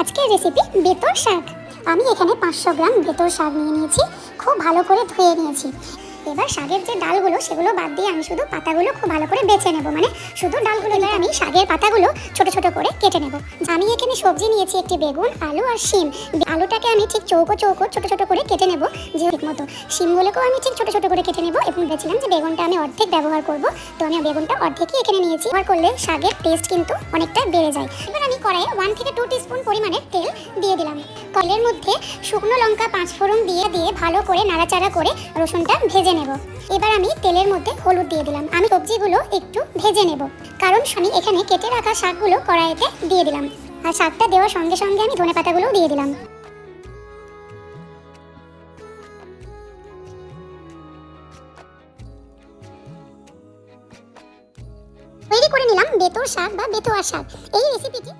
আজকের রেসিপি বেতর শাক। আমি এখানে 500 গ্রাম বেতর শাক নিয়ে নিয়েছি, খুব ভালো করে ধুয়ে নিয়েছি। এবার শাকের যে ডালগুলো সেগুলো বাদ দিয়ে আমি শুধু পাতাগুলো খুব ভালো করে বেছে নেব, মানে শুধু ডালগুলো। এবার আমি শাকের পাতাগুলো ছোট ছোট করে কেটে নেব। আমি এখানে সবজি নিয়েছি একটি বেগুন, আলু আর শিম। আলুটাকে আমি ঠিক চৌকো চৌকো ছোট ছোট করে কেটে নেব যে ঠিক মতো। শিমগুলোকেও আমি ঠিক ছোট ছোট করে কেটে নেব এবং ভেবেছিলাম যে বেগুনটা আমি অর্ধেক ব্যবহার করব, তো আমি বেগুনটা অর্ধেকই এখানে নিয়েছি। ব্যবহার করলে শাকের টেস্ট কিন্তু অনেকটা বেড়ে যায়। এবার আমি কড়াইয়ে 1 থেকে 2 টিস্পুন পরিমাণে তেল দিয়ে দিলাম। কড়াইয়ের মধ্যে শুকনো লঙ্কা 5 ফোড়ন দিয়ে ভালো করে নাড়াচাড়া করে রসুনটা ভেজে নেব। এবার আমি তেলের মধ্যে হলুদ দিয়ে দিলাম। আমি সবজিগুলো একটু ভেজে নেব, কারণ আমি এখানে কেটে রাখা শাকগুলো কড়াইতে দিয়ে দিলাম। আর শাকটা দেওয়ার সঙ্গে সঙ্গে আমি ধনেপাতাগুলোও দিয়ে দিলাম। তৈরি করে নিলাম বেতর শাক বা বেতুয়া শাক। এই রেসিপিটি